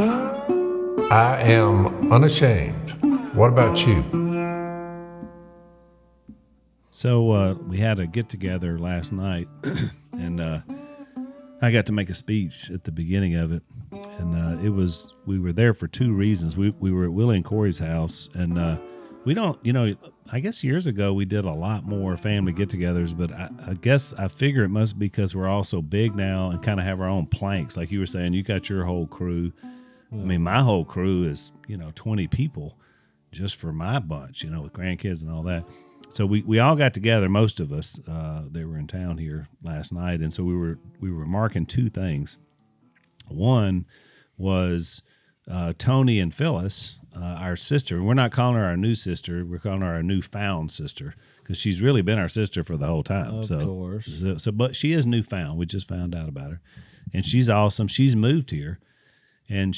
I am unashamed. What about you? So we had a get-together last night, and I got to make a speech at the beginning of it. And we were there for two reasons. We were at Willie and Corey's house, and we don't, I guess years ago we did a lot more family get-togethers, but I figure it must be because we're all so big now and kind of have our own planks. Like you were saying, you got your whole crew. I mean, my whole crew is, 20 people just for my bunch, with grandkids and all that. So we all got together, most of us. They were in town here last night, and so we were marking two things. One was Tony and Phyllis, our sister. We're not calling her our new sister. We're calling her our newfound sister because she's really been our sister for the whole time. Of course. But she is newfound. We just found out about her, and she's awesome. She's moved here, and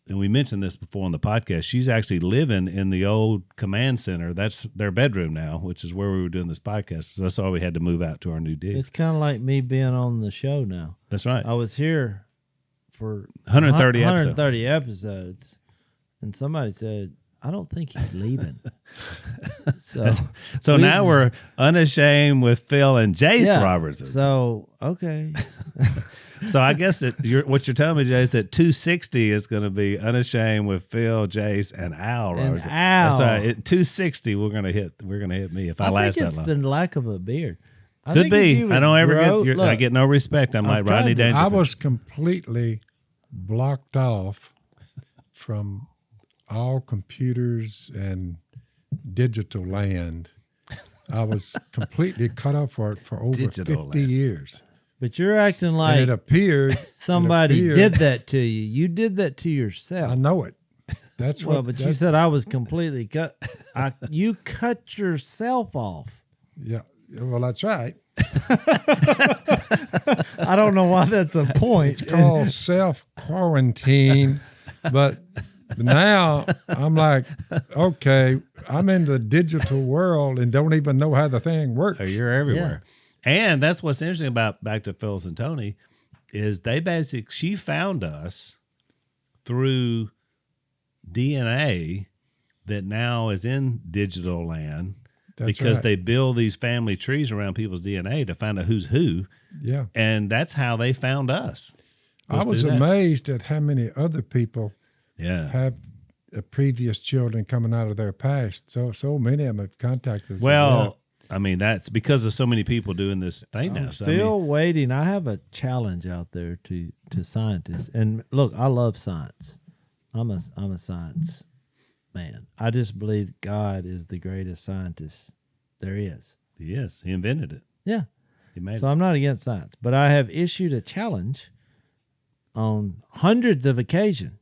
we mentioned this before on the podcast. She's actually living in the old command center. That's their bedroom now, which is where we were doing this podcast. So that's why we had to move out to our new dig. It's kind of like me being on the show now. That's right. I was here for 130 episodes, and somebody said, I don't think he's leaving. So now we're unashamed with Phil and Jase Robertson. So, okay. So I guess what you're telling me, Jase, that 260 is going to be unashamed with Phil, Jase, and Al Robertson. Al. At 260, we're going to hit me if I last that long. I think it's the lack of a beard. Could be. I don't ever I get no respect. I'm like Rodney Dangerfield. I was completely blocked off from all computers and digital land. I was completely cut off for over Digital 50 land. years. But you're acting like And it appeared somebody did that to you. You did that to yourself. I know it. That's you said I was completely cut. You cut yourself off. Yeah. Well, that's right. I don't know why that's a point. It's called self-quarantine. But now I'm like, okay, I'm in the digital world and don't even know how the thing works. Oh, you're everywhere. Yeah. And that's what's interesting about back to Phyllis and Tony is she found us through DNA that now is in digital land. That's because they build these family trees around people's DNA to find out who's who. Yeah. And that's how they found us. I was amazed at how many other people have previous children coming out of their past. So many of them have contacted us. Well, I mean, that's because of so many people doing this thing now. I'm still waiting. I have a challenge out there to scientists. And look, I love science. I'm a science man. I just believe God is the greatest scientist there is. He is. He invented it. Yeah. He made it. So I'm not against science, but I have issued a challenge on hundreds of occasions.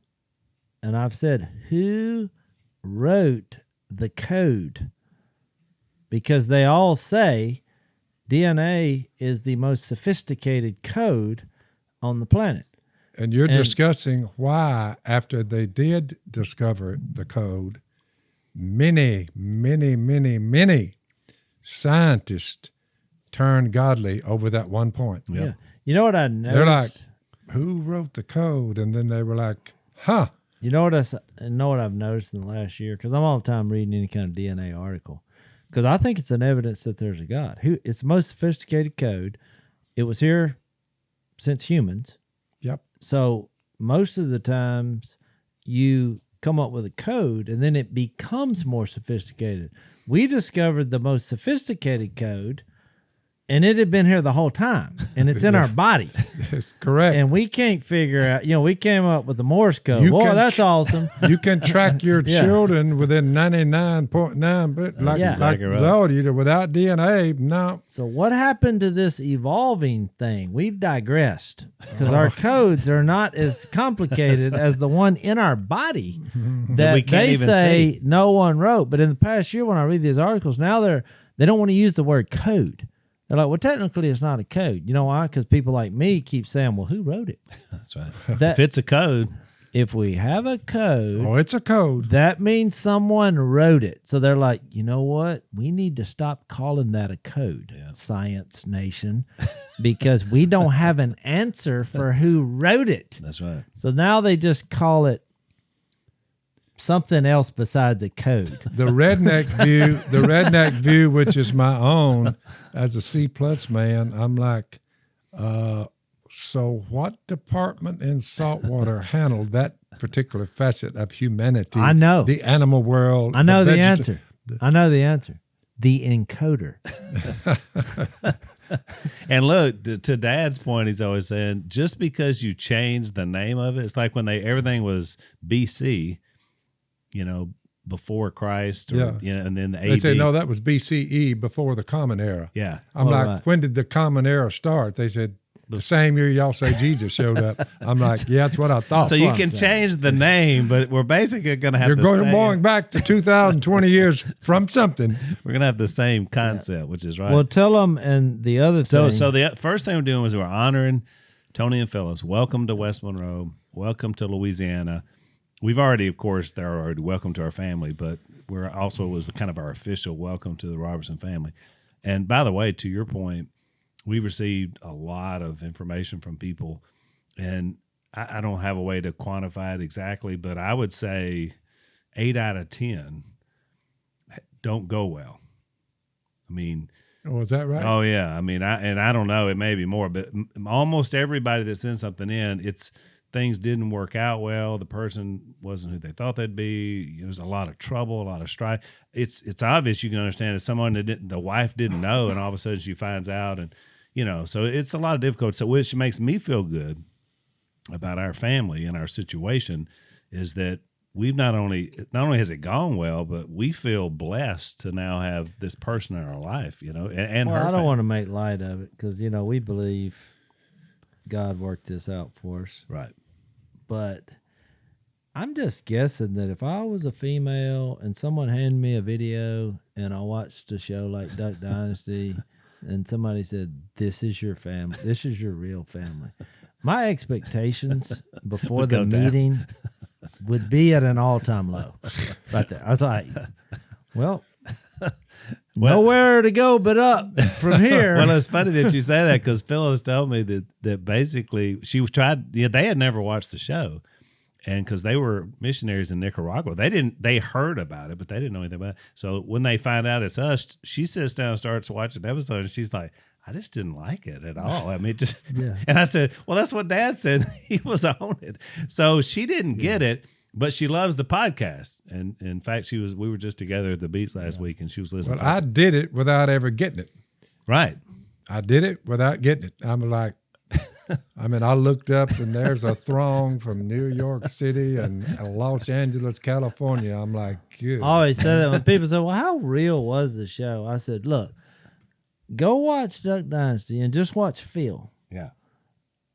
And I've said, who wrote the code? Because they all say DNA is the most sophisticated code on the planet. And you're discussing why, after they did discover the code, many, many, many, many scientists turned godly over that one point. Yep. Yeah. You know what I noticed? They're like, who wrote the code? And then they were like, huh. You know what I've noticed in the last year? Because I'm all the time reading any kind of DNA article. Because I think it's an evidence that there's a God. It's the most sophisticated code. It was here since humans. Yep. So most of the times you come up with a code and then it becomes more sophisticated. We discovered the most sophisticated code and it had been here the whole time and it's in our body. That's correct. And we can't figure out, we came up with the Morse code. Boy, that's awesome. You can track your children within 99.9, but like right. Without DNA, no. So what happened to this evolving thing? We've digressed because our codes are not as complicated as the one in our body that they say no one wrote. But in the past year when I read these articles, now they don't want to use the word code. They're like, well, technically it's not a code. You know why? Because people like me keep saying, well, who wrote it? That's right. If it's a code. if we have a code, Oh, it's a code. that means someone wrote it. So they're like, you know what? We need to stop calling that a code, Science Nation, because we don't have an answer for who wrote it. That's right. So now they just call it something else besides a code. The redneck view, which is my own as a C+ man, I'm like, so what department in saltwater handled that particular facet of humanity? I know. The animal world. I know the answer. I know the answer. The encoder. And look, to Dad's point, he's always saying, just because you change the name of it, it's like when everything was BC, before Christ, or, and then the AD. They say, no, that was BCE, before the Common Era. Yeah. I'm when did the Common Era start? They said, the same year y'all say Jesus showed up. I'm like, yeah, that's what I thought. So you can change the name, but we're basically going to have going back to 2020 years from something. We're going to have the same concept, which is right. Well, tell them, and the other thing. So the first thing we're doing is we're honoring Tony and Phyllis. Welcome to West Monroe. Welcome to Louisiana. We've already, of course, they're already welcome to our family, but we're also was kind of our official welcome to the Robertson family. And by the way, to your point, we received a lot of information from people, and I don't have a way to quantify it exactly, but I would say 8 out of 10 don't go well. I mean, oh, is that right? Oh yeah. I mean, I don't know. It may be more, but almost everybody that sends something in, it's things didn't work out well. The person wasn't who they thought they'd be. It was a lot of trouble, a lot of strife. It's obvious. You can understand if someone that the wife didn't know, and all of a sudden she finds out, and so it's a lot of difficulty. So which makes me feel good about our family and our situation is that we've not only has it gone well, but we feel blessed to now have this person in our life, and her. I don't want to make light of it because we believe God worked this out for us, right? But I'm just guessing that if I was a female and someone handed me a video and I watched a show like Duck Dynasty and somebody said, "This is your family. This is your real family," my expectations before the meeting would be at an all-time low right there. I was like, well, nowhere to go but up from here. Well, it's funny that you say that because Phyllis told me that basically she was they had never watched the show. And because they were missionaries in Nicaragua, they heard about it, but they didn't know anything about it. So when they find out it's us, she sits down and starts watching the episode, and she's like, I just didn't like it at all. I mean, just, and I said, well, that's what Dad said. He was on it. So she didn't get it, but she loves the podcast. And in fact, we were just together at the beach last week, and she was listening. Well, I did it without ever getting it. Right. I did it without getting it. I'm like, I looked up and there's a throng from New York City and Los Angeles, California. I'm like, good. I always say that when people say, well, how real was the show? I said, look, go watch Duck Dynasty and just watch Phil. Yeah.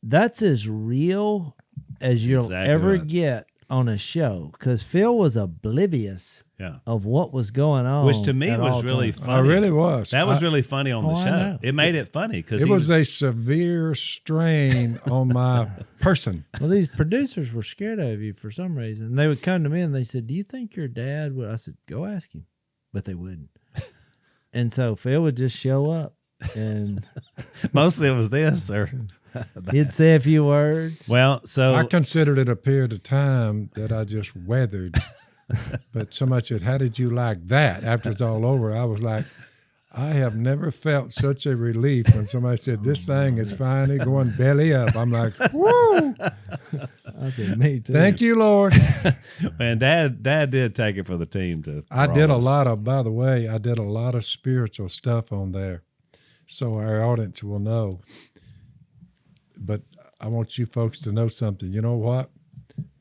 That's as real as you'll ever get on a show because Phil was oblivious of what was going on. Which to me was really funny. I really was. That was really funny on the show. It made it funny because it was a severe strain on my person. Well, these producers were scared of you for some reason. They would come to me and they said, do you think your dad would? I said, go ask him. But they wouldn't. And so Phil would just show up and mostly it was this or he'd say a few words. Well, so I considered it a period of time that I just weathered. But somebody said, how did you like that? After it's all over, I was like, I have never felt such a relief when somebody said, this thing is finally going belly up. I'm like, woo! I said, me too. Thank you, Lord. Man, Dad did take it for the team. By the way, I did a lot of spiritual stuff on there. So our audience will know. But I want you folks to know something. You know what?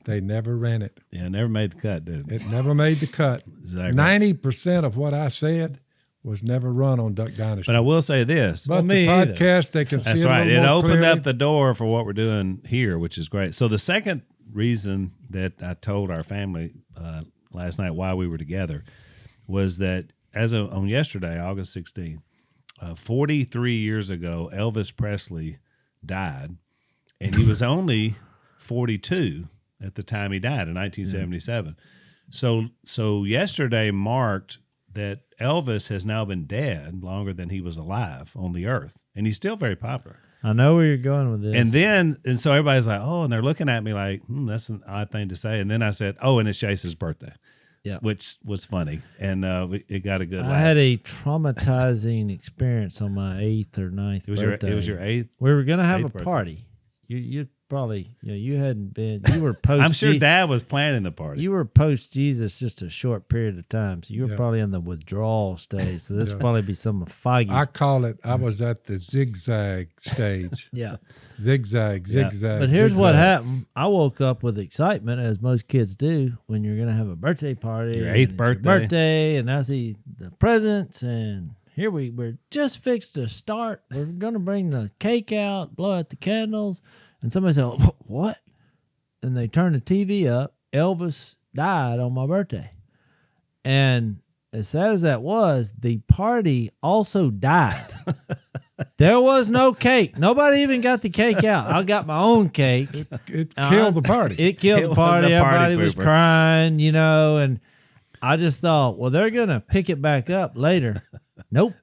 They never ran it. Yeah, never made the cut, dude. It never made the cut. Exactly. 90% of what I said was never run on Duck Dynasty. But I will say this. But the podcast, they can see That's it right. It opened clearly up the door for what we're doing here, which is great. So the second reason that I told our family last night why we were together was that on yesterday, August 16th, 43 years ago, Elvis Presley died, and he was only 42 at the time he died in 1977. So yesterday marked that Elvis has now been dead longer than he was alive on the earth, and he's still very popular. I know where you're going with this. And so everybody's like, oh, and they're looking at me like, that's an odd thing to say. And then I said, oh, and it's Jase's birthday. Yeah, which was funny, and it got a good laugh. I had a traumatizing experience on my 8th or 9th birthday. It was your 8th? We were going to have a birthday. party. You probably, you hadn't been, you were post. I'm sure Dad was planning the party. You were post Jesus just a short period of time, so you were probably in the withdrawal stage. So this would probably be some foggy. I call it, I was at the zigzag stage. Yeah. Zigzag. But here's what happened. I woke up with excitement, as most kids do, when you're going to have a birthday party. Your 8th birthday. And I see the presents, and here we're just fixed to start. We're going to bring the cake out, blow out the candles. And somebody said, what? And they turned the TV up. Elvis died on my birthday. And as sad as that was, the party also died. There was no cake. Nobody even got the cake out. I got my own cake. It killed the party. It killed the party. Everybody was pooper. crying, and I just thought, well, they're going to pick it back up later. Nope.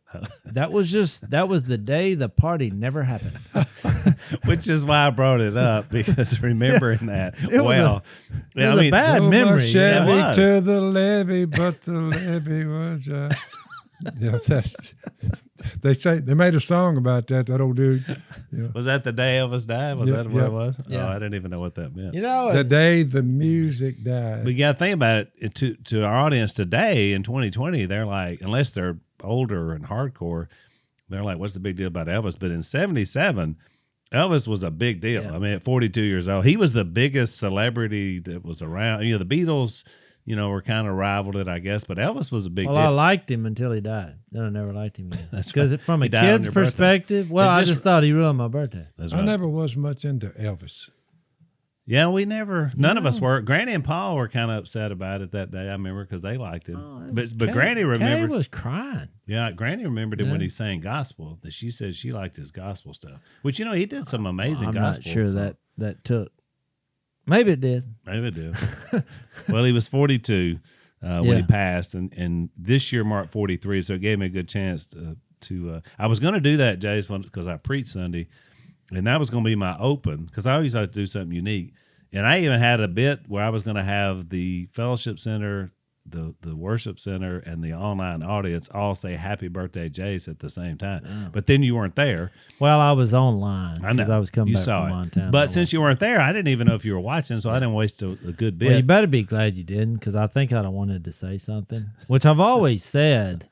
That was the day the party never happened. Which is why I brought it up, because remembering that. It was a bad So memory. much Chevy It was. to the levee, but the levee was. They made a song about that. That old dude. Yeah. Was that the day Elvis died? Was that what it was? Yeah. Oh, I didn't even know what that meant. The day the music died. But you got to think about it. To our audience today in 2020, they're like, unless they're older and hardcore, they're like, what's the big deal about Elvis? But in 77, Elvis was a big deal. Yeah. I mean, at 42 years old, he was the biggest celebrity that was around. The Beatles, were kind of rivaled it, I guess, but Elvis was a big deal. I liked him until he died. Then I never liked him again. That's Because right. from a He died on kid's your birthday. perspective, I just thought he ruined my birthday. That's I right. never was much into Elvis. Yeah, none of us were. Granny and Paul were kind of upset about it that day, I remember, because they liked him. But Granny remembered. Kay was crying. Yeah, Granny remembered it when he sang gospel. That she said she liked his gospel stuff. Which, he did some amazing I'm gospel. not sure so that took. Maybe it did. Maybe it did. Well, he was 42 when he passed, and this year marked 43, so it gave me a good chance to I was going to do that, Jase, because I preached Sunday, and that was going to be my open, because I always like to do something unique. And I even had a bit where I was going to have the fellowship center, the worship center, and the online audience all say happy birthday, Jase, at the same time. Oh. But then you weren't there. Well, I was online because I was coming back saw from it. Montana. But since you weren't there, I didn't even know if you were watching, so I didn't waste a good bit. Well, you better be glad you didn't, because I think I'd have wanted to say something, which I've always said.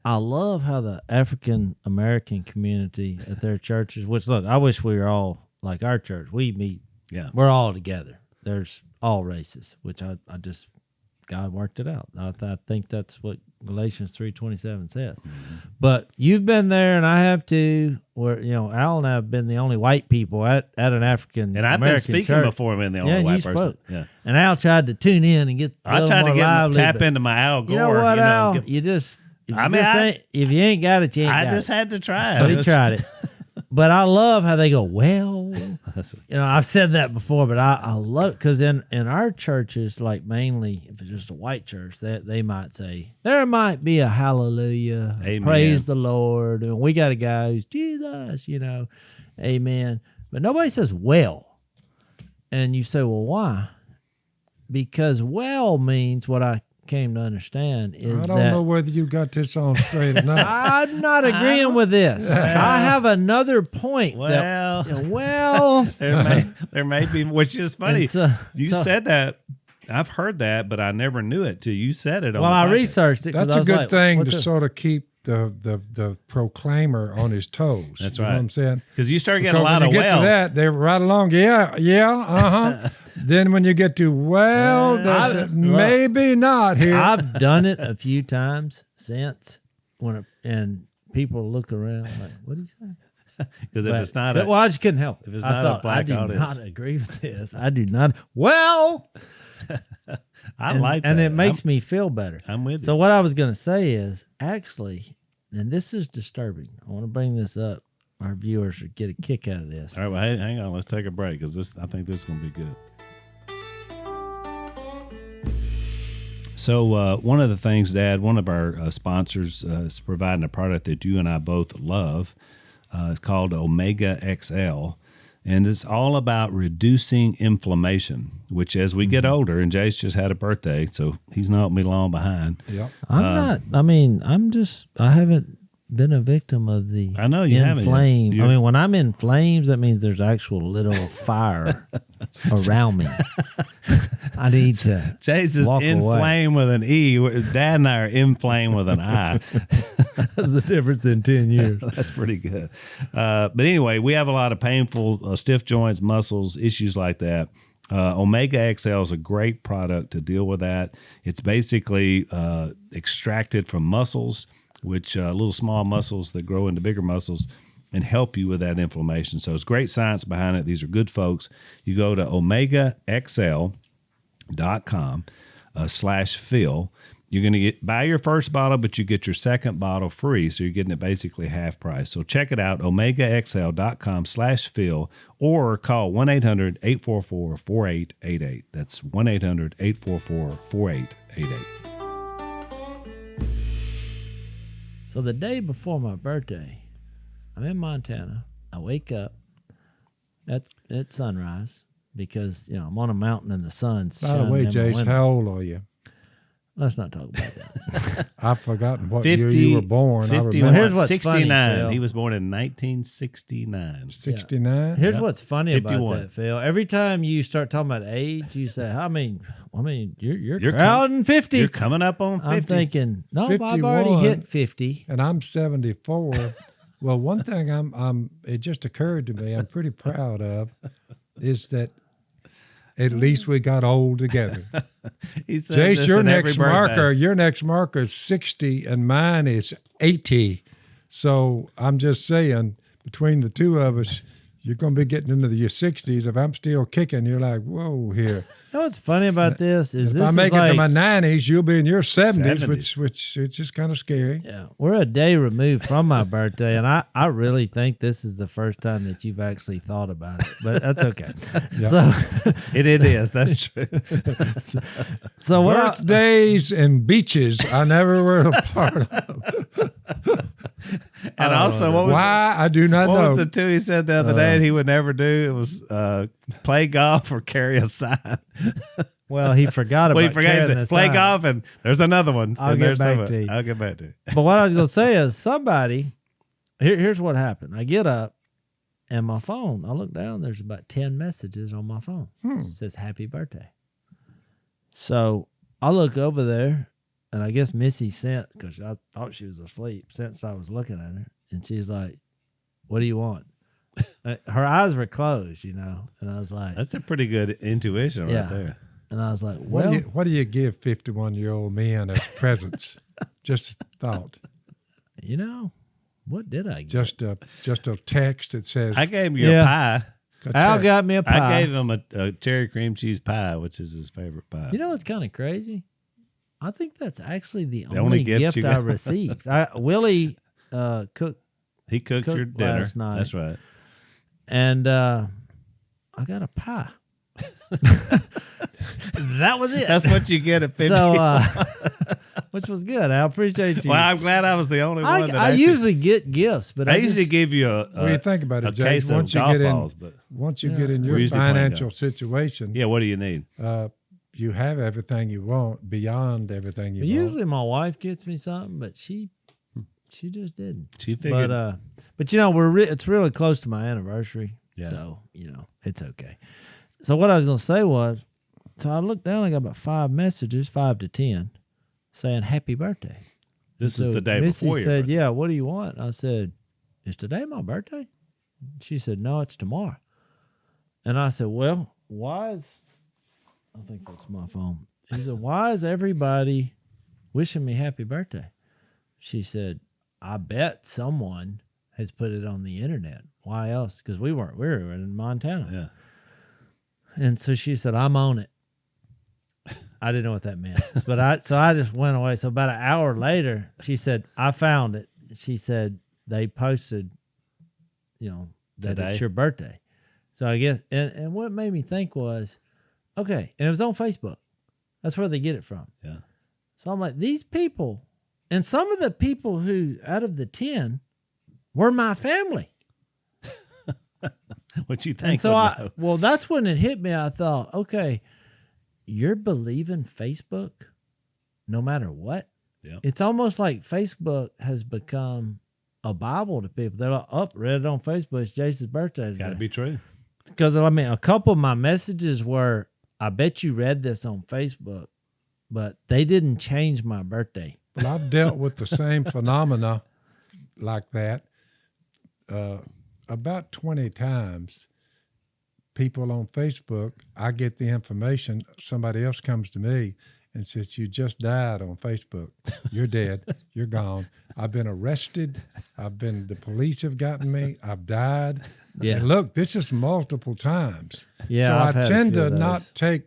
I love how the African American community at their churches, which, look, I wish we were all like our church. We meet. Yeah. We're all together. There's all races, which I just, God worked it out. I think that's what Galatians 3:27 says. Mm-hmm. But you've been there, and I have too, where, Al and I have been the only white people at an African And I've been speaking church. before being the only white person. Spoke. Yeah. And Al tried to tune in and get I tried to lively, tap into my Al Gore. You know what, Al? If you ain't got it, you ain't got it. I just had to try it. But he tried it. But I love how they go, well, I've said that before, but I love it because in our churches, like mainly if it's just a white church, they might say, there might be a hallelujah, Amen. Praise the Lord. And we got a guy who's Jesus, amen. But nobody says, well. And you say, well, why? Because well means what I came to understand is I don't know whether you got this on straight or not. I'm not agreeing with this. I have another point. Well, there may be, which is funny. You said that. I've heard that, but I never knew it till you said it. Well, I researched it. That's a good thing to sort of keep the proclaimer on his toes. That's right. You know what I'm saying? Because you start getting a lot of wells. When you get to that, they're right along. Yeah. Then when you get to maybe not here. I've done it a few times since and people look around like, what do you say? Because if it's not I just couldn't help it. If it's not a black audience. I do not agree with this. I do not. Well, I like that. And it makes me feel better. I'm with you. So what I was going to say is actually, and this is disturbing. I want to bring this up. Our viewers should get a kick out of this. All right, well, hang on. Let's take a break because I think this is going to be good. So one of the things, Dad, one of our sponsors is providing a product that you and I both love. It's called Omega XL, and it's all about reducing inflammation, which as we get older, and Jase just had a birthday, so he's not me long behind. Yep. I haven't been a victim of the I know you haven't. inflame. I mean, when I'm in flames, that means there's actual literal fire around me. I need to Jase is walk inflame with an E. Dad and I are inflame with an I. That's the difference in 10 years. That's pretty good. But anyway, we have a lot of painful stiff joints, muscles, issues like that. Omega XL is a great product to deal with that. It's basically extracted from muscles, which little small muscles that grow into bigger muscles and help you with that inflammation. So it's great science behind it. These are good folks. You go to omegaxl.com/Phil. You're going to buy your first bottle, but you get your second bottle free. So you're getting it basically half price. So check it out, omegaxl.com/Phil, or call 1-800-844-4888. That's 1-800-844-4888. So the day before my birthday, I'm in Montana. I wake up at sunrise because, I'm on a mountain and the sun's By the shining way, in my Jase, window. how old are you? Let's not talk about that. I've forgotten what year you were born. 50, Well, here's what's 69. funny, Phil. He was born in 1969. 69? Here's what's funny 51. about that, Phil. Every time you start talking about age, you say, I mean, you're You're crowding 50. You're coming up on 50. I'm thinking, no, I've 51. already hit 50. And I'm 74. Well, one thing it just occurred to me I'm pretty proud of is that at least we got old together. He says Jase, this your in every next birthday. marker is 60 and mine is 80. So I'm just saying, between the two of us, you're going to be getting into your 60s. If I'm still kicking, you're like, whoa, here. You know what's funny about this is If this I make is it to my like, 90s, you'll be in your 70s, 70s. which it's just kind of scary. yeah, we're a day removed from my birthday, and I really think this is the first time that you've actually thought about it, but that's okay. So, It is. That's true. so what I, Birthdays and beaches I never were a part of. And also, what was Why? I do not what know. was the two he said the other day he would never do? It was play golf or carry a sign. well, he forgot about Well, he forgot. He carrying said, the play sign. golf, and there's another one. I'll and get there's back some- to you. I'll get back to you. But what I was going to say is somebody, here's what happened. I get up and my phone, I look down, there's about 10 messages on my phone. It says happy birthday. So I look over there and I guess Missy sent, because I thought she was asleep since I was looking at her. And she's like, what do you want? Her eyes were closed, And I was like, That's a pretty good intuition Yeah. right there. and I was like, What well, do you give 51-year-old men as presents? Just thought. what did I get? Just a text that says, I gave him a Yeah. pie. Al got me a pie. I gave him a cherry cream cheese pie, which is his favorite pie. You know what's kind of crazy? I think that's actually the only only gift gift you I got. received. Cooked, He cooked your cooked dinner. last night. That's right. and I got a pie. That was it. That's what you get at 50. So, which was good. I appreciate you. well, I'm glad I was the only one that I actually. usually get gifts, but I usually give you what do you think about a it, Jase? case of Once you golf get in, balls, but once you get in We're your usually playing financial golf. situation, yeah, what do you need? you have everything you want beyond everything you But want. usually my wife gets me something, but she just didn't. She figured. But it's really close to my anniversary, Yeah. so it's okay. So what I was gonna say was, so I looked down, I got about 5 messages, 5 to 10, saying happy birthday. this So is the day Missy before your said, birthday. "Yeah, what do you want?" I said, "Is today my birthday?" She said, "No, it's tomorrow." And I said, "Well, why is?" I think that's my phone. He said, "Why is everybody wishing me happy birthday?" She said, "I bet someone has put it on the internet. Why else? Because we were in Montana." Yeah. And so she said, "I'm on it." I didn't know what that meant, but I just went away. So about an hour later, she said, "I found it." She said they posted, that Today? it's your birthday. So I guess, and what made me think was, okay, and it was on Facebook. That's where they get it from. Yeah. So I'm like, these people, and some of the people who, out of the 10, were my family. What you think? And so well, that's when it hit me. I thought, okay, you're believing Facebook no matter what? Yeah. It's almost like Facebook has become a Bible to people. They're like, oh, read it on Facebook. It's Jase's birthday today. Got to be true. Because, I mean, a couple of my messages were, I bet you read this on Facebook, but they didn't change my birthday. Well, I've dealt with the same phenomena like that about 20 times. People on Facebook, I get the information, somebody else comes to me and says, you just died on Facebook. You're dead. You're gone. I've been arrested. The police have gotten me. I've died. Yeah. And look, this is multiple times. Yeah, so I've I had a tend few to of those. not take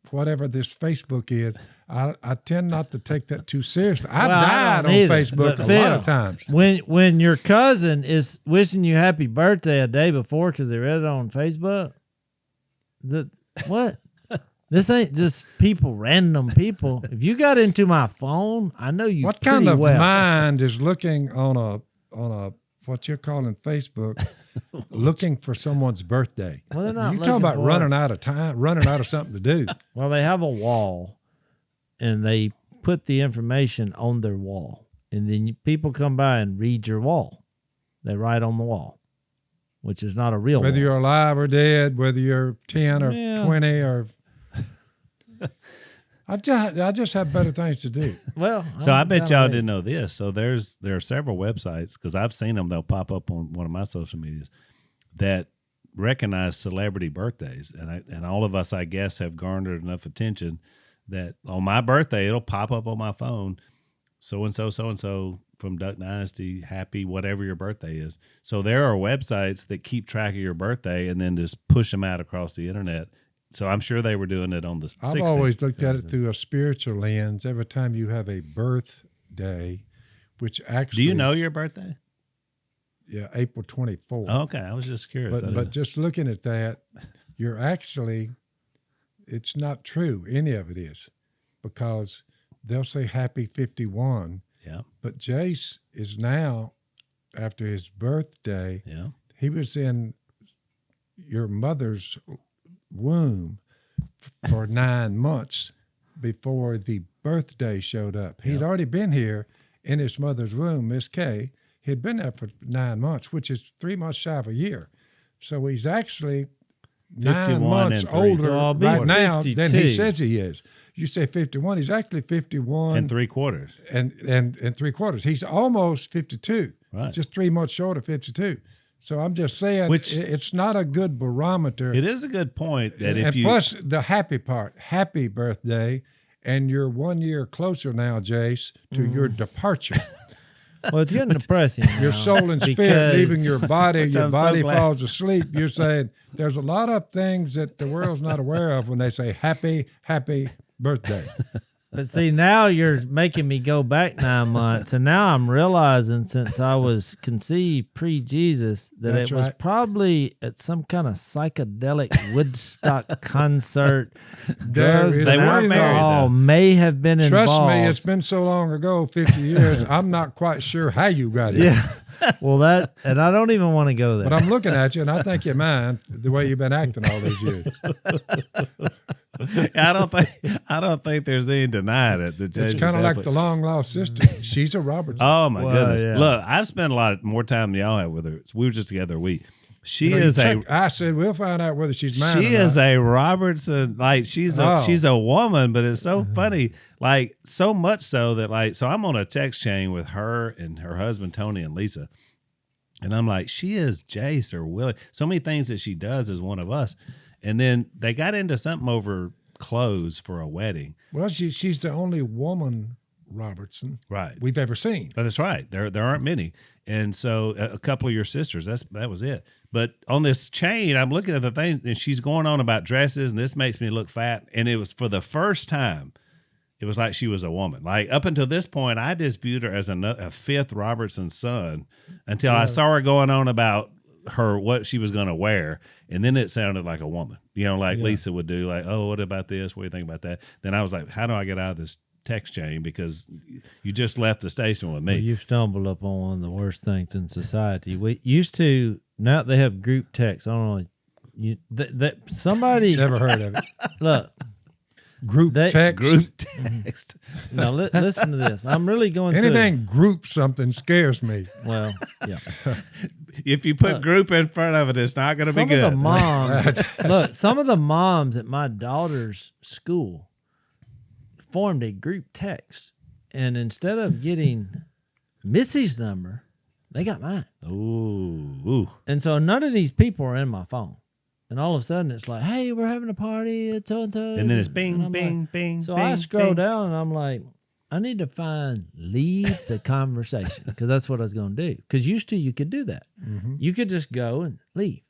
whatever this Facebook is. I tend not to take that too seriously. I've Well, I died don't on either, Facebook but a Phil, lot of times. When your cousin is wishing you happy birthday a day before because they read it on Facebook, what? This ain't just people, random people. If you got into my phone, I know you. What kind pretty of well. mind is looking on a what you're calling Facebook, looking for someone's birthday? Well, they're not You talking looking about for running out of time, running out of something to do. Well, they have a wall, and they put the information on their wall, and then people come by and read your wall. They write on the wall, which is not a real Whether wall. you're alive or dead, whether you're 10 or Yeah. 20 or. I just have better things to do. Well, So I bet kinda y'all late. didn't know this. So there are several websites, because I've seen them. They'll pop up on one of my social medias that recognize celebrity birthdays, and all of us, I guess, have garnered enough attention that on my birthday it'll pop up on my phone. So and so from Duck Dynasty, happy whatever your birthday is. So there are websites that keep track of your birthday and then just push them out across the internet. So I'm sure they were doing it on the 16th. I've always looked at it through a spiritual lens. Every time you have a birthday, which actually. Do you know your birthday? Yeah, April 24th. Oh, okay, I was just curious. But just looking at that, you're actually, it's not true. Any of it is, because they'll say happy 51. Yeah. But Jase is now, after his birthday, Yeah. he was in your mother's womb for 9 months before the birthday showed up. He'd already been here in his mother's womb, Miss Kay. He'd been there for 9 months, which is 3 months shy of a year. So he's actually 9 51 months and 3. older So I'll be right now 52. than he says he is. You say 51, he's actually 51 And 3/4. and 3/4. He's almost 52, Right. just 3 months short of 52. So I'm just saying, Which- it's not a good barometer. It is a good point that if And you plus the happy part, happy birthday, and you're 1 year closer now, Jase, to your departure. Well, it's getting depressing. Your now soul and spirit because- leaving your body, Which your I'm so body glad. falls asleep. You're saying there's a lot of things that the world's not aware of when they say happy, happy birthday. But see, now you're making me go back 9 months, and now I'm realizing, since I was conceived pre-Jesus, that That's it was right. probably at some kind of psychedelic Woodstock concert. There Drugs is They and were married, alcohol though. may have been Trust involved. me, it's been so long ago, 50 years, I'm not quite sure how you got it. Well, and I don't even want to go there. But I'm looking at you, and I think you mind the way you've been acting all these years. I don't think there's any denying it. That It's Jason's kind of like definitely- the long lost sister. She's a Robertson. Oh my Well, goodness! yeah. Look, I've spent a lot more time than y'all have with her. We were just together a week. She You know, you is check- I said we'll find out whether she's mine. she or is not. a Robertson. Like she's Oh. a woman, but it's so funny. Like so much so that so I'm on a text chain with her and her husband Tony and Lisa, and I'm like, she is Jase or Willie. So many things that she does is one of us. And then they got into something over clothes for a wedding. Well, she's the only woman Robertson Right. we've ever seen. But that's right. There aren't many. And so a couple of your sisters, that was it. But on this chain, I'm looking at the thing, and she's going on about dresses, and this makes me look fat. And it was for the first time, it was like she was a woman. Like up until this point, I just viewed her as a fifth Robertson son until I saw her going on about her what she was going to wear, and then it sounded like a woman. Like Lisa would do. Like, oh, what about this? What do you think about that? Then I was like, how do I get out of this text chain because you just left the station with me. Well, you've stumbled upon one of the worst things in society. We used to, now they have group text. I don't know. Somebody Never heard of it. look. Group text. Group text. Now listen to this. I'm really going Anything group something scares me. Well, yeah. If you put group in front of it, it's not going to be good. Some of the moms, some of the moms at my daughter's school formed a group text, and instead of getting Missy's number, they got mine. Ooh. And so none of these people are in my phone. And all of a sudden, it's like, hey, we're having a party at so-and-so. And then it's bing, bing, bing. So bing, I scroll bing. down, and I'm like, I need to find leave the conversation, because that's what I was going to do. Because used to, you could do that. Mm-hmm. You could just go and leave.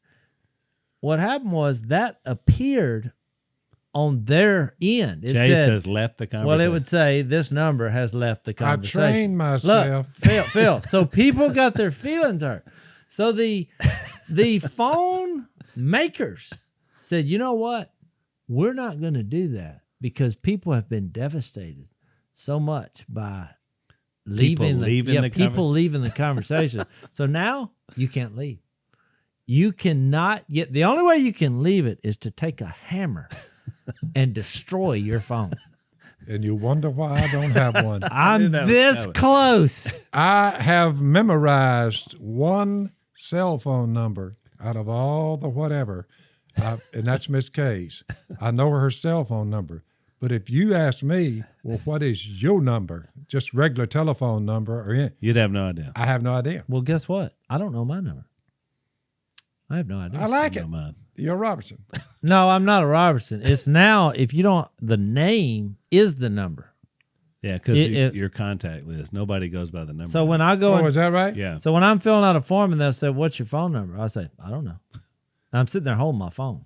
What happened was that appeared on their end. It Jay said, says left the conversation. well, it would say this number has left the conversation. I trained myself. Look, Phil. So people got their feelings hurt. So the phone makers said, you know what? We're not going to do that because people have been devastated so much by leaving the conversation. So now you can't leave. You cannot get, the only way you can leave it is to take a hammer and destroy your phone. And you wonder why I don't have one. I'm this close. I have memorized one cell phone number out of all the whatever, and that's Miss Kay's. I know her cell phone number. But if you ask me, well, what is your number? Just regular telephone number. You'd have no idea. I have no idea. Well, guess what? I don't know my number. I have no idea. I like it. Mine. You're Robertson. No, I'm not a Robertson. It's now, if you don't, the name is the number. Yeah, because your contact list. Nobody goes by the number. So when I go, is that right? Yeah. So when I'm filling out a form and they'll say, "What's your phone number?" I say, "I don't know." I'm sitting there holding my phone,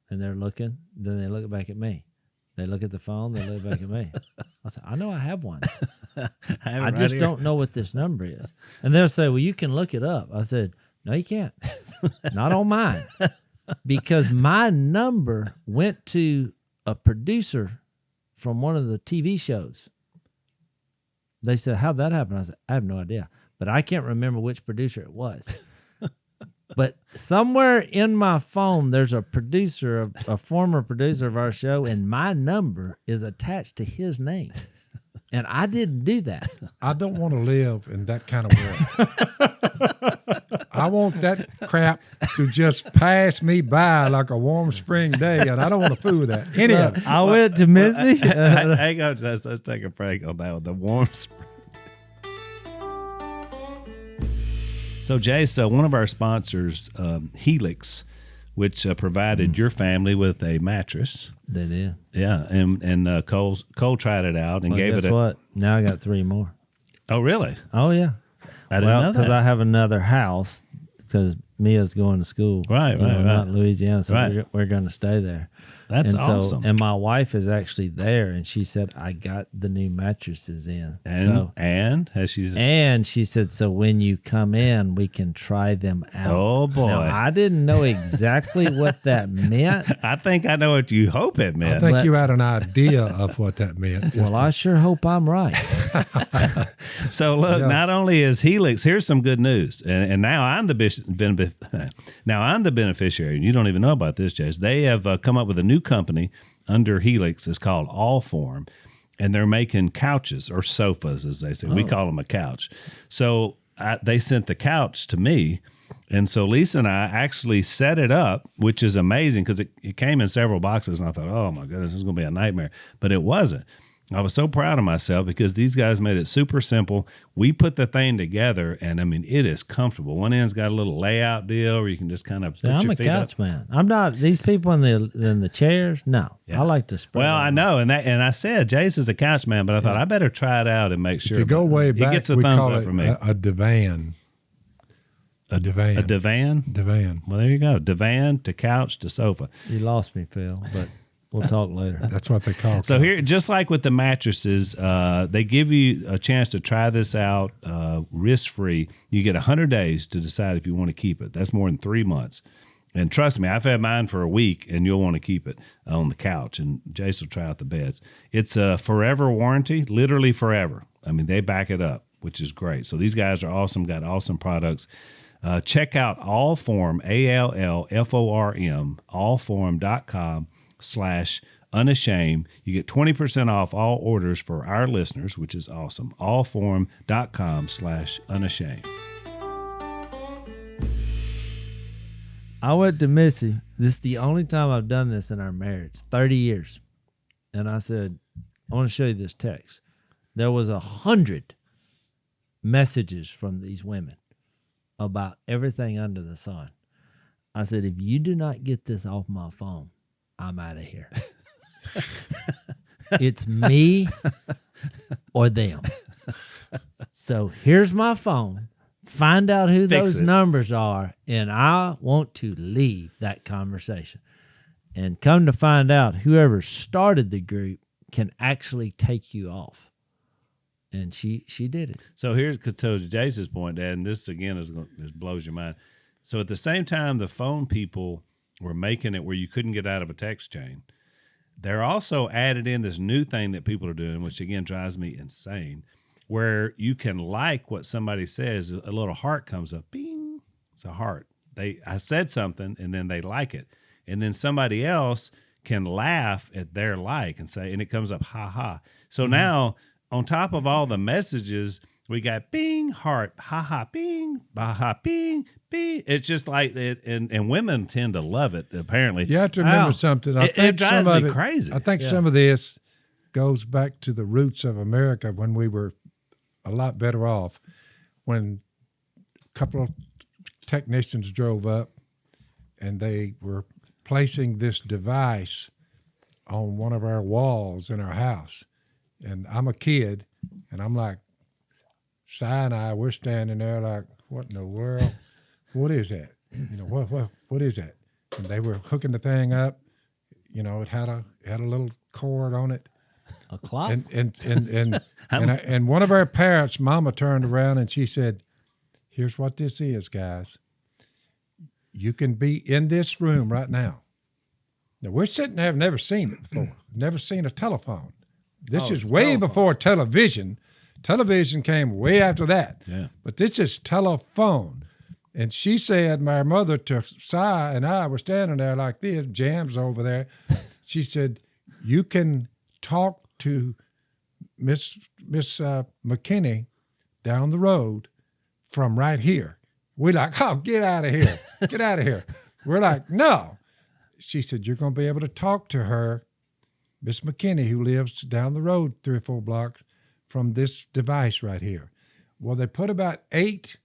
and they're looking. Then they look back at me. They look at the phone. They look back at me. I say, "I know I have one. I just don't know what this number is." And they'll say, "Well, you can look it up." I said, "No, you can't. Not on mine, because my number went to a producer from one of the TV shows." They said, how'd that happen? I said, I have no idea. But I can't remember which producer it was. But somewhere in my phone, there's a producer, a former producer of our show, and my number is attached to his name. And I didn't do that. I don't want to live in that kind of world. I want that crap to just pass me by like a warm spring day, and I don't want to fool with that. Any of it. I went to Missy. Hang on, let's take a break on that one. The warm spring. So, Jase, one of our sponsors, Helix, which provided your family with a mattress. They did. Yeah, and Cole tried it out and gave guess it. What? Now I got 3 more. Oh, really? Oh yeah. I didn't know that. Because I have another house because Mia's going to school. Right. Not in Louisiana, so Right. we're going to stay there. That's and awesome. And my wife is actually there, and she said, I got the new mattresses in. And she said, so when you come in, we can try them out. Oh, boy. Now, I didn't know exactly what that meant. I think I know what you hope it meant. I think you had an idea of what that meant. Well, I sure hope I'm right. So look, not only is Helix, here's some good news, and now I'm the beneficiary, and you don't even know about this, Jase. They have come up with a new company under Helix. It's called Allform, and they're making couches or sofas, as they say. We call them a couch. So they sent the couch to me, and so Lisa and I actually set it up, which is amazing because it came in several boxes, and I thought, oh my goodness, this is going to be a nightmare, but it wasn't. I was so proud of myself because these guys made it super simple. We put the thing together, and I mean, it is comfortable. One end's got a little layout deal where you can just kind of put I'm your a feet couch up. man. I'm not these people in the chairs. No, Yeah. I like to spread. Well, out. I know, and I said Jase is a couch man, but I thought I better try it out and make sure. If you go way back, it gets a we thumbs call up it from me. a divan. A divan. A divan. Divan. Well, there you go. Divan to couch to sofa. You lost me, Phil, but we'll talk later. That's what they call it. So here, just like with the mattresses, they give you a chance to try this out risk-free. You get 100 days to decide if you want to keep it. That's more than 3 months. And trust me, I've had mine for a week, and you'll want to keep it on the couch. And Jase will try out the beds. It's a forever warranty, literally forever. I mean, they back it up, which is great. So these guys are awesome, got awesome products. Check out Allform, ALLFORM, allform.com/unashamed. You get 20% off all orders for our listeners, which is awesome. Allform.com/unashamed. I went to Missy. This is the only time I've done this in our marriage, 30 years. And I said, I want to show you this text. There was 100 messages from these women about everything under the sun. I said, if you do not get this off my phone, I'm out of here. It's me or them. So here's my phone. Find out who those numbers are, and I want to leave that conversation. And come to find out, whoever started the group can actually take you off. And she did it. So here's to Jase's point, Dad, and this again this blows your mind. So at the same time, the phone people were making it where you couldn't get out of a text chain. They're also added in this new thing that people are doing, which again drives me insane, where you can like what somebody says. A little heart comes up, bing. It's a heart. I said something, and then they like it, and then somebody else can laugh at their like and say, and it comes up, ha ha. So now, on top of all the messages, we got bing, heart, ha ha, bing, ba ha, bing, bing. It's just like it, and women tend to love it. Apparently, you have to remember something. It drives me crazy. I think some of this goes back to the roots of America when we were a lot better off, when a couple of technicians drove up and they were placing this device on one of our walls in our house. And I'm a kid, and I'm like, Si and I, we're standing there like, what in the world? What is that? You know, what is that? And they were hooking the thing up. You know, it had a little cord on it. A clock? And one of our parents, Mama, turned around and she said, here's what this is, guys. You can be in this room right now. Now, we're sitting there, never seen it before, never seen a telephone. This is way before television. Television came way after that. Yeah. But this is telephone. And she said, my mother to Si and I were standing there like this, Jam's over there. She said, you can talk to Miss McKinney down the road from right here. We're like, oh, get out of here. Get out of here. We're like, no. She said, you're going to be able to talk to her, Miss McKinney, who lives down the road 3 or 4 blocks from this device right here. Well, they put about 8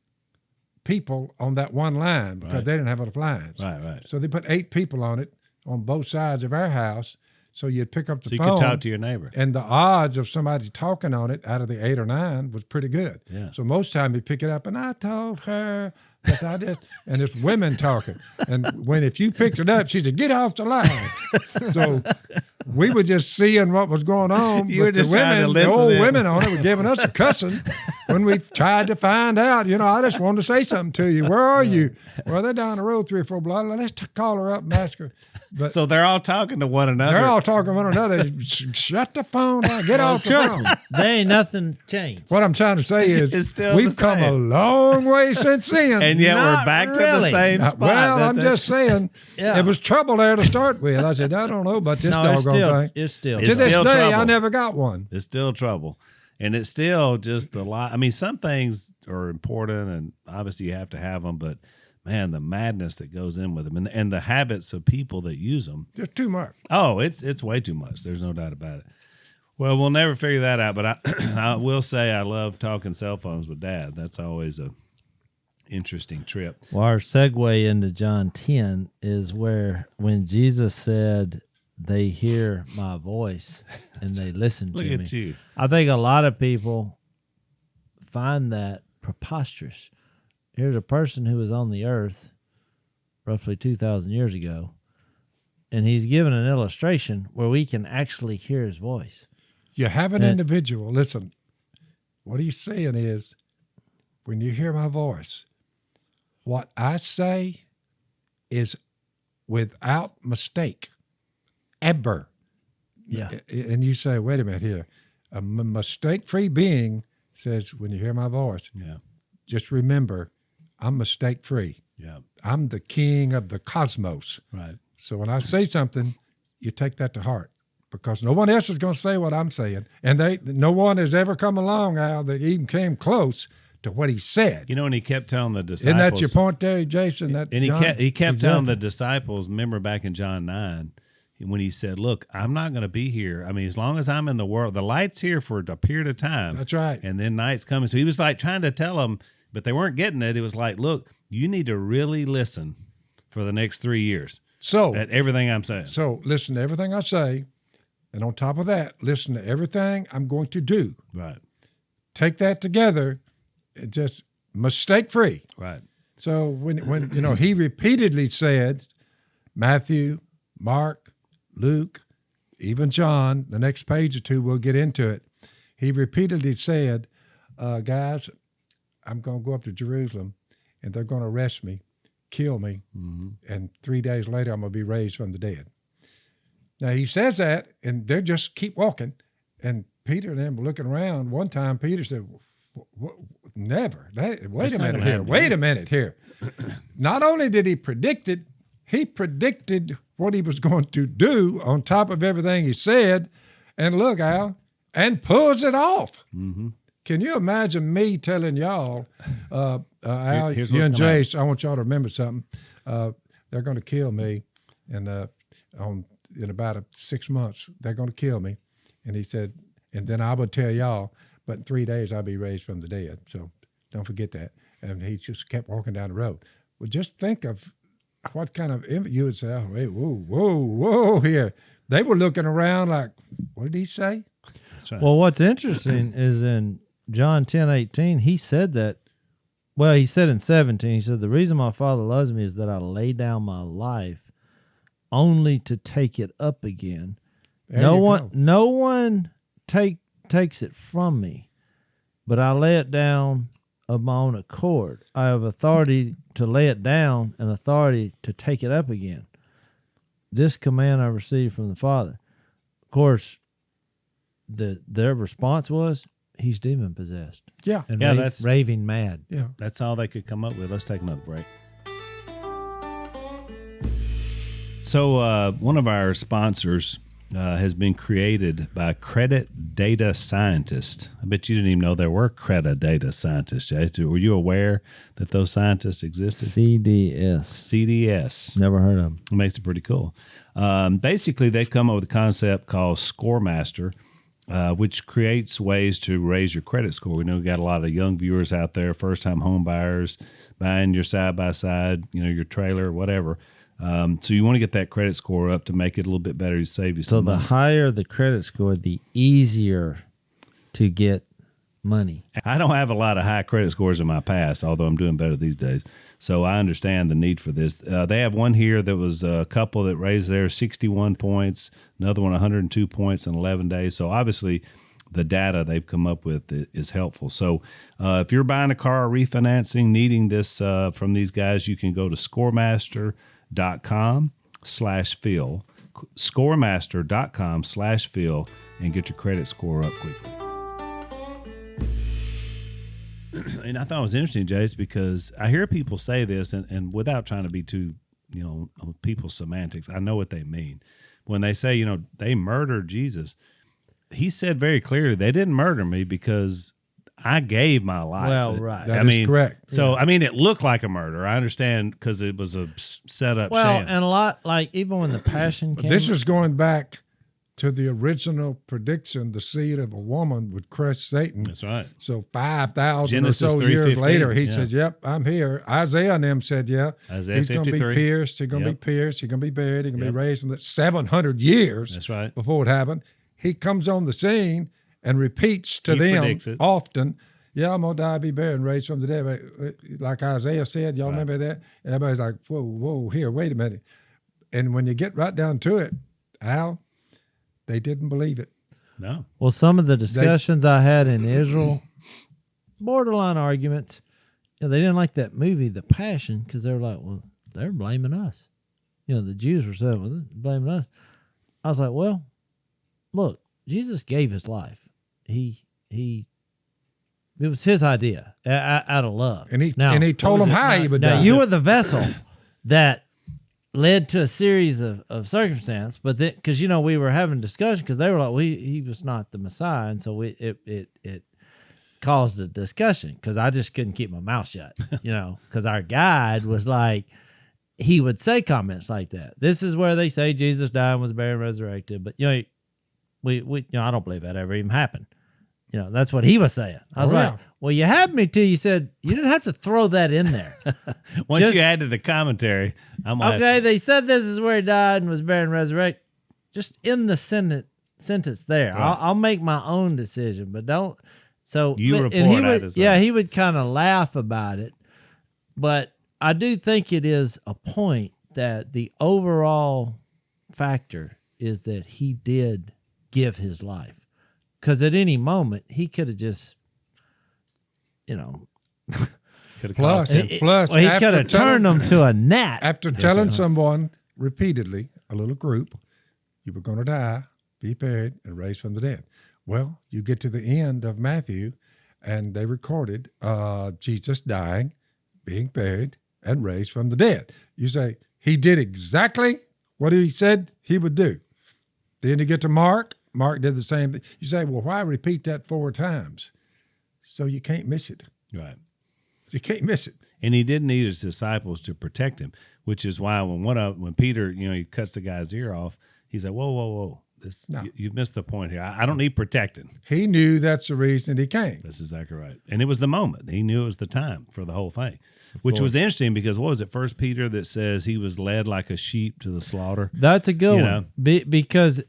people on that one line because they didn't have enough lines. Right. So they put 8 people on it on both sides of our house. So you'd pick up the phone. So you could talk to your neighbor. And the odds of somebody talking on it out of the 8 or 9 was pretty good. Yeah. So most time you'd pick it up, and I told her that I just, and it's women talking. And if you picked it up, she said, get off the line. So we were just seeing what was going on. You were just the old women on it were giving us a cussing when we tried to find out. You know, I just wanted to say something to you. Where are you? Well, they're down the road 3 or 4 blocks. Let's call her up and ask her. But so they're all talking to one another. They're all talking to one another. Shut the phone down. Get off the phone. There ain't nothing changed. What I'm trying to say is we've come a long way since then. And yet we're back to the same spot. Well, I'm just saying it was trouble there to start with. I said, I don't know about this doggone thing. It's still. To this day, I never got one. It's still trouble. And it's still just a lot. I mean, some things are important, and obviously you have to have them, but man, the madness that goes in with them and the habits of people that use them. There's too much. Oh, it's way too much. There's no doubt about it. Well, we'll never figure that out, but I will say I love talking cell phones with Dad. That's always a interesting trip. Well, our segue into John 10 is where when Jesus said, they hear my voice and they listen to me. Look at you. I think a lot of people find that preposterous. Here's a person who was on the earth roughly 2,000 years ago, and he's given an illustration where we can actually hear his voice. You have an individual. Listen, what he's saying is, when you hear my voice, what I say is without mistake, ever. Yeah. And you say, wait a minute here. A mistake-free being says, when you hear my voice, just remember, I'm mistake-free. Yeah. I'm the king of the cosmos. Right. So when I say something, you take that to heart, because no one else is going to say what I'm saying. And no one has ever come along, Al, that even came close to what he said. You know, and he kept telling the disciples. Isn't that your point there, Jason? And he kept telling the disciples, remember back in John 9, when he said, look, I'm not going to be here. I mean, as long as I'm in the world, the light's here for a period of time. That's right. And then night's coming. So he was like trying to tell them, but they weren't getting it. It was like, look, you need to really listen for the next 3 years. So at everything I'm saying. So listen to everything I say. And on top of that, listen to everything I'm going to do. Right. Take that together, just mistake-free. Right. So when he repeatedly said, Matthew, Mark, Luke, even John, the next page or two, we'll get into it. He repeatedly said, guys, I'm going to go up to Jerusalem, and they're going to arrest me, kill me, and 3 days later I'm going to be raised from the dead. Now, he says that, and they just keep walking. And Peter and them were looking around. One time, Peter said, never. Wait a minute here. Not only did he predict it, he predicted what he was going to do on top of everything he said. And look, Al, and pulls it off. Mm-hmm. Can you imagine me telling y'all, Al, you and Jase, I want y'all to remember something. They're going to kill me, and in about 6 months, they're going to kill me. And he said, and then I would tell y'all, but in 3 days I'll be raised from the dead. So don't forget that. And he just kept walking down the road. Well, just think of what kind of, you would say, oh, hey, whoa, here. They were looking around like, what did he say? That's right. Well, what's interesting is in John 10:18, he said that, well, he said in 17, he said, the reason my Father loves me is that I lay down my life only to take it up again. No one takes it from me, but I lay it down of my own accord. I have authority to lay it down and authority to take it up again. This command I received from the Father. Of course, their response was, he's demon possessed. Yeah. And that's raving mad. Yeah. That's all they could come up with. Let's take another break. So one of our sponsors has been created by credit data scientists. I bet you didn't even know there were credit data scientists, Jase. Were you aware that those scientists existed? CDS. Never heard of them. It makes it pretty cool. Basically, they've come up with a concept called ScoreMaster, which creates ways to raise your credit score. We know we got a lot of young viewers out there, first-time home buyers, buying your side-by-side, your trailer, whatever. So you want to get that credit score up to make it a little bit better to save you some money. So the higher the credit score, the easier to get money. I don't have a lot of high credit scores in my past, although I'm doing better these days. So I understand the need for this. They have one here that was a couple that raised their 61 points, another one 102 points in 11 days. So obviously the data they've come up with is helpful. So if you're buying a car or refinancing, needing this from these guys, you can go to scoremaster.com/Phil, scoremaster.com/Phil, and get your credit score up quickly. And I thought it was interesting, Jase, because I hear people say this, and without trying to be too, people's semantics, I know what they mean. When they say, they murdered Jesus, he said very clearly, they didn't murder me because I gave my life. Well, right. That is correct. So, it looked like a murder. I understand because it was a set-up Well, sham. and a lot, like even when the Passion came. This is going back to the original prediction, the seed of a woman would crush Satan. That's right. So 5,000 or Genesis so years 3:15, later, he yeah. says, yep, I'm here. Isaiah and them said, yeah, Isaiah he's going to be 53. pierced. He's going to be pierced. He's going to be buried. He's going to be raised. And that's 700 years That's right. before it happened. He comes on the scene and repeats to He them predicts it. often, yeah, I'm going to die, be buried, and raised from the dead. Like Isaiah said, y'all remember that? And everybody's like, whoa, here, wait a minute. And when you get right down to it, Al, they didn't believe it. No. Well, some of the discussions I had in Israel, borderline arguments, they didn't like that movie, The Passion, because they were like, well, they're blaming us. the Jews were saying, well, blaming us. I was like, well, look, Jesus gave his life. It was his idea out of love. And he told them how he would die. Now, you were the vessel that led to a series of circumstance, but because we were having discussion because they were like, he was not the Messiah, and so it caused a discussion because I just couldn't keep my mouth shut, because our guide was like, he would say comments like that. This is where they say Jesus died and was buried and resurrected, but we I don't believe that ever even happened. That's what he was saying. I was like, well, you had me to. You said you didn't have to throw that in there. Once you added the commentary, I'm like, okay, they said this is where he died and was buried and resurrected. Just in the sentence there. Right. I'll make my own decision, but don't. So you report that as he would kind of laugh about it, but I do think it is a point that the overall factor is that he did give his life. Because at any moment, he could have just, plus, he could have turned them to a gnat. After telling someone repeatedly, a little group, you were going to die, be buried, and raised from the dead. Well, you get to the end of Matthew, and they recorded Jesus dying, being buried, and raised from the dead. You say, he did exactly what he said he would do. Then you get to Mark did the same thing. You say, well, why repeat that 4 times? So you can't miss it. Right. You can't miss it. And he didn't need his disciples to protect him, which is why when Peter, he cuts the guy's ear off, he's like, whoa. You've missed the point here. I don't need protecting. He knew that's the reason he came. That's exactly right. And it was the moment. He knew it was the time for the whole thing, which was interesting because what was it, 1 Peter that says he was led like a sheep to the slaughter? That's a good one. Because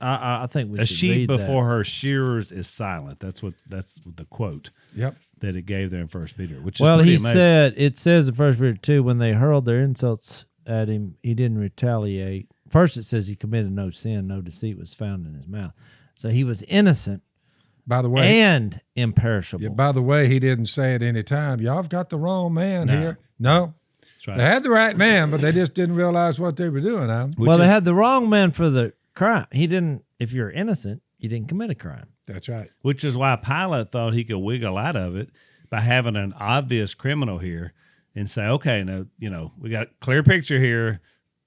I think we should sheep read before that. her shearers is silent. That's the quote. Yep. That it gave there in 1 Peter, which is well, pretty he amazing. said, it says in 1 Peter 2, when they hurled their insults at him, he didn't retaliate. First, it says he committed no sin, no deceit was found in his mouth. So he was innocent. By the way, and imperishable. Yeah, by the way, he didn't say at any time, y'all have got the wrong man here. No. That's right. They had the right man, but they just didn't realize what they were doing. They had the wrong man for the crime. He didn't. If you're innocent, you didn't commit a crime. That's right. Which is why Pilate thought he could wiggle out of it by having an obvious criminal here and say, okay, now, we got a clear picture here.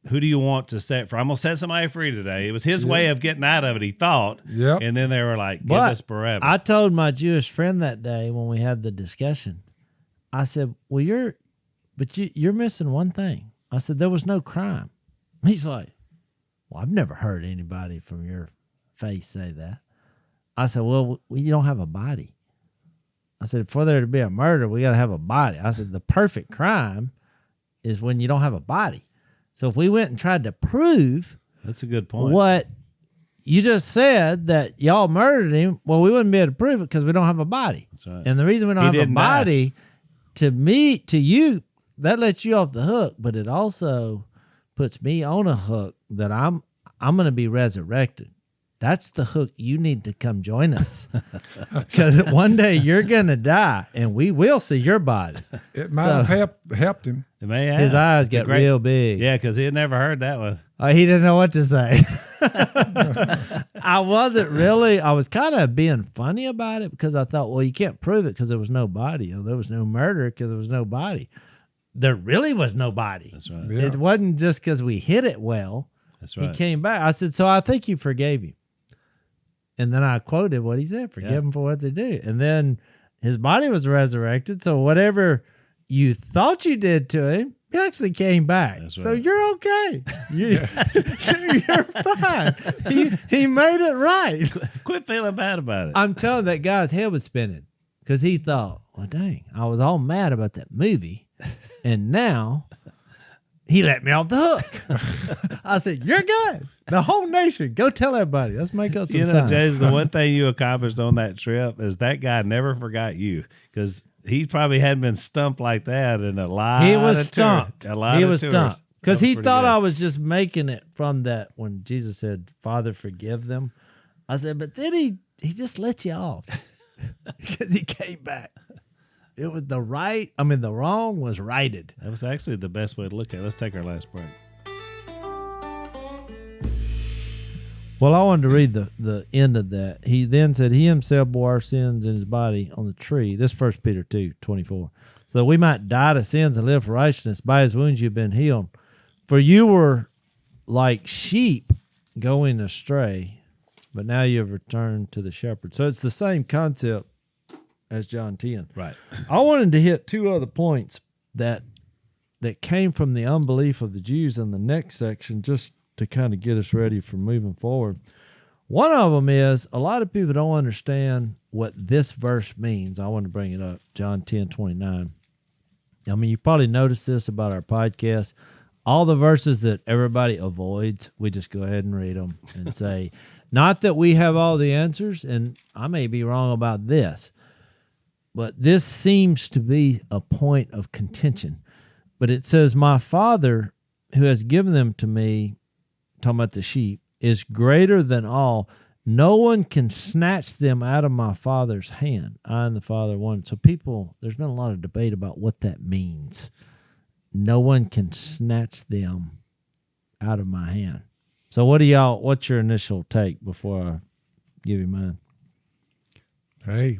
Who do you want to set free? I'm going to set somebody free today. It was his way of getting out of it, he thought. Yep. And then they were like, give us Barabbas. I told my Jewish friend that day when we had the discussion, I said, well, you're missing one thing. I said, there was no crime. He's like, well, I've never heard anybody from your face say that. I said, well, you don't have a body. I said, for there to be a murder, we got to have a body. I said, the perfect crime is when you don't have a body. So if we went and tried to prove that's a good point. What you just said that y'all murdered him, well, we wouldn't be able to prove it because we don't have a body. That's right. And the reason we don't have a body, to you, that lets you off the hook, but it also puts me on a hook that I'm going to be resurrected. That's the hook. You need to come join us because one day you're going to die and we will see your body. It might have helped him. It may have. His eyes got real big. Yeah, because he had never heard that one. He didn't know what to say. I was kind of being funny about it because I thought, well, you can't prove it because there was no body. Or there was no murder because there was no body. There really was no body. That's right. Yeah. It wasn't just because we hit it well. That's right. He came back. I said, so I think you forgave him. And then I quoted what he said, forgive them for what they do. And then his body was resurrected. So whatever you thought you did to him, he actually came back. That's right. So you're okay. You're fine. He made it right. Quit feeling bad about it. I'm telling you, that guy's head was spinning because he thought, well, dang, I was all mad about that movie. And now he let me off the hook. I said, you're good. The whole nation, go tell everybody. Let's make up some time. Jase, the one thing you accomplished on that trip is that guy never forgot you because he probably hadn't been stumped like that in a lot He was stumped. He was stumped because he thought good. I was just making it from that when Jesus said, Father, forgive them. I said, but then he just let you off because he came back. It was the wrong was righted. That was actually the best way to look at it. Let's take our last break. Well, I wanted to read the end of that. He then said, he himself bore our sins in his body on the tree. This 1 Peter 2:24. So that we might die to sins and live for righteousness. By his wounds you've been healed. For you were like sheep going astray, but now you have returned to the shepherd. So it's the same concept as John 10. Right. I wanted to hit two other points that came from the unbelief of the Jews in the next section, just to kind of get us ready for moving forward. One of them is a lot of people don't understand what this verse means. I want to bring it up, John 10:29. I mean, you probably noticed this about our podcast. All the verses that everybody avoids, we just go ahead and read them and say, not that we have all the answers, and I may be wrong about this, but this seems to be a point of contention. But it says, my Father who has given them to me, talking about the sheep, is greater than all. No one can snatch them out of my Father's hand. I and the Father one. So people, there's been a lot of debate about what that means. No one can snatch them out of my hand. So what's your initial take before I give you mine? Hey,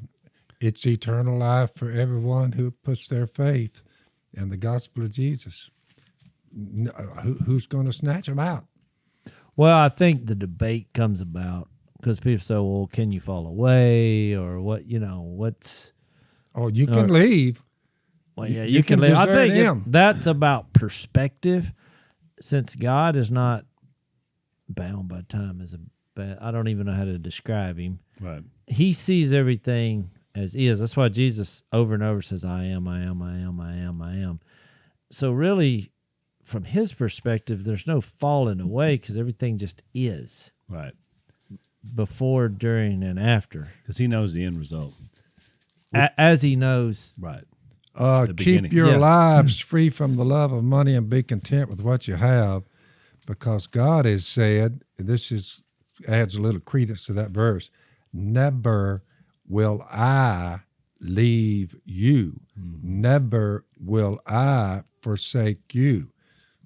it's eternal life for everyone who puts their faith in the gospel of Jesus. Who's going to snatch them out? Well, I think the debate comes about because people say, well, can you fall away or what, what's... Oh, you can leave. Well, yeah, you can leave. I think that's about perspective. Since God is not bound by time I don't even know how to describe him. Right. He sees everything as is. That's why Jesus over and over says, I am, I am, I am, I am, I am. So really, from his perspective, there's no falling away because everything just is. Right. Before, during, and after. Because he knows the end result. As he knows. Right. Keep your lives free from the love of money and be content with what you have, because God has said, adds a little credence to that verse, never will I leave you. Mm-hmm. Never will I forsake you.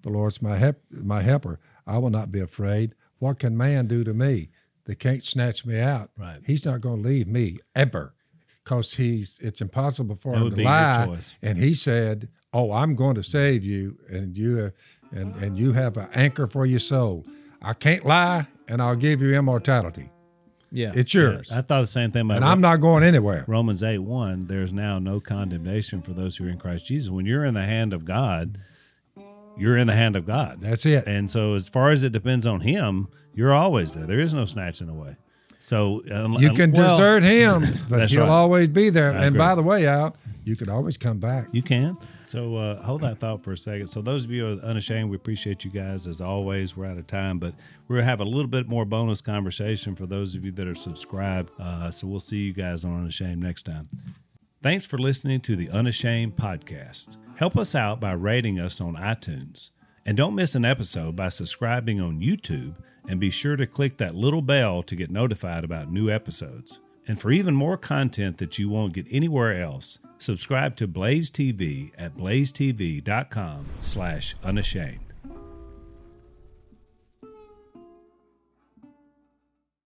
The Lord's my helper. I will not be afraid. What can man do to me? They can't snatch me out. Right. He's not going to leave me ever, because it's impossible for him to lie. And he said, "Oh, I'm going to save you, and you have an anchor for your soul. I can't lie, and I'll give you immortality. Yeah, it's yours." I thought the same thing about. And I'm not going anywhere. Romans 8:1. There's now no condemnation for those who are in Christ Jesus. When you're in the hand of God, you're in the hand of God. That's it. And so, as far as it depends on Him, you're always there. There is no snatching away. So you can desert Him, but He'll always be there. And by the way, Al, you could always come back. You can. So hold that thought for a second. So those of you who are Unashamed, we appreciate you guys as always. We're out of time, but we're going to have a little bit more bonus conversation for those of you that are subscribed. So we'll see you guys on Unashamed next time. Thanks for listening to the Unashamed podcast. Help us out by rating us on iTunes. And don't miss an episode by subscribing on YouTube, and be sure to click that little bell to get notified about new episodes. And for even more content that you won't get anywhere else, subscribe to Blaze TV at blazetv.com/unashamed.